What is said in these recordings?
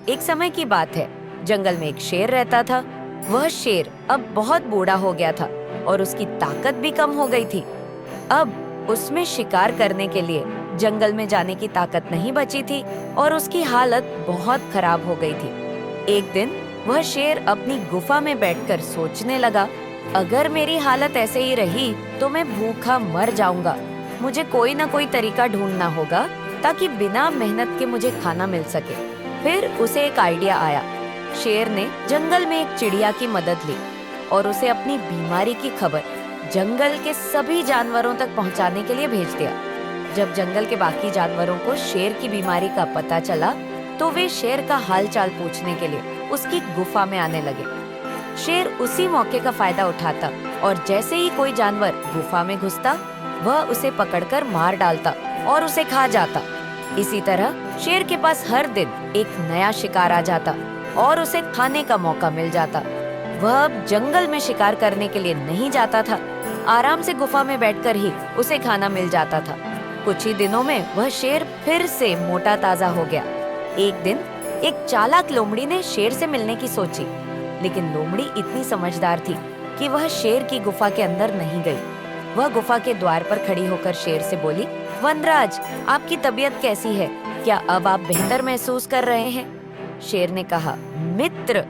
एक समय की बात है, जंगल में एक शेर रहता था। वह शेर अब बहुत बूढ़ा हो गया था और उसकी ताकत भी कम हो गई थी। अब उसमें शिकार करने के लिए जंगल में जाने की ताकत नहीं बची थी और उसकी हालत बहुत खराब हो गई थी। एक दिन वह शेर अपनी गुफा में बैठकर सोचने लगा, अगर मेरी हालत ऐसे ही रही तो मैं भूखा मर जाऊंगा। मुझे कोई ना कोई तरीका ढूंढना होगा ताकि बिना मेहनत के मुझे खाना मिल सके। फिर उसे एक आइडिया आया। शेर ने जंगल में एक चिड़िया की मदद ली और उसे अपनी बीमारी की खबर जंगल के सभी जानवरों तक पहुंचाने के लिए भेज दिया। जब जंगल के बाकी जानवरों को शेर की बीमारी का पता चला, तो वे शेर का हालचाल पूछने के लिए उसकी गुफा में आने लगे। शेर उसी मौके का फायदा उठाता और जैसे ही कोई जानवर गुफा में घुसता, वह उसे पकड़कर मार डालता और उसे खा जाता। इसी तरह शेर के पास हर दिन एक नया शिकार आ जाता और उसे खाने का मौका मिल जाता। वह अब जंगल में शिकार करने के लिए नहीं जाता था, आराम से गुफा में बैठकर ही उसे खाना मिल जाता था। कुछ ही दिनों में वह शेर फिर से मोटा ताजा हो गया। एक दिन एक चालाक लोमड़ी ने शेर से मिलने की सोची, लेकिन लोमड़ी इतनी समझदार थी कि वह शेर की गुफा के अंदर नहीं गई। वह गुफा के द्वार पर खड़ी होकर शेर से बोली, वनराज, आपकी तबीयत कैसी है? क्या अब आप बेहतर महसूस कर रहे हैं? शेर ने कहा, मित्र,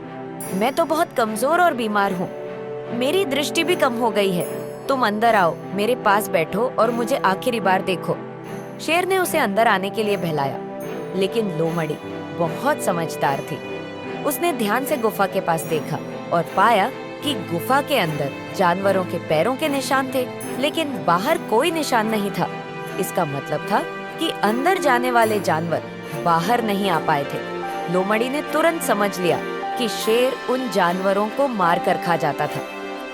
मैं तो बहुत कमजोर और बीमार हूँ। मेरी दृष्टि भी कम हो गई है। तुम अंदर आओ, मेरे पास बैठो और मुझे आखिरी बार देखो। शेर ने उसे अंदर आने के लिए बहलाया, लेकिन लोमड़ी बहुत समझदार थी। उसने ध्यान से गुफा के पास देखा और पाया कि गुफा के अंदर जानवरों के पैरों के निशान थे, लेकिन बाहर कोई निशान नहीं था। इसका मतलब था कि अंदर जाने वाले जानवर बाहर नहीं आ पाए थे। लोमड़ी ने तुरंत समझ लिया कि शेर उन जानवरों को मार कर खा जाता था।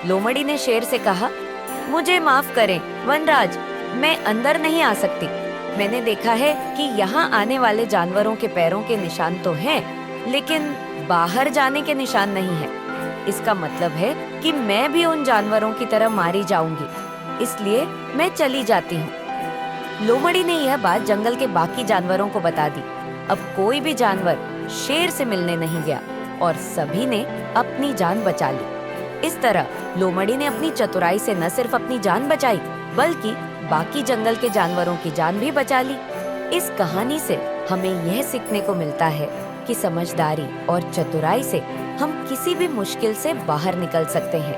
लोमड़ी ने शेर से कहा, मुझे माफ करें वनराज, मैं अंदर नहीं आ सकती। मैंने देखा है कि यहाँ आने वाले जानवरों के पैरों के निशान तो हैं, लेकिन बाहर जाने के निशान नहीं है। इसका मतलब है कि मैं भी उन जानवरों की तरह मारी जाऊंगी, इसलिए मैं चली जाती हूँ। लोमड़ी ने यह बात जंगल के बाकी जानवरों को बता दी। अब कोई भी जानवर शेर से मिलने नहीं गया और सभी ने अपनी जान बचा ली। इस तरह लोमड़ी ने अपनी चतुराई से न सिर्फ अपनी जान बचाई, बल्कि बाकी जंगल के जानवरों की जान भी बचा ली। इस कहानी से हमें यह सीखने को मिलता है कि समझदारी और चतुराई से हम किसी भी मुश्किल से बाहर निकल सकते हैं।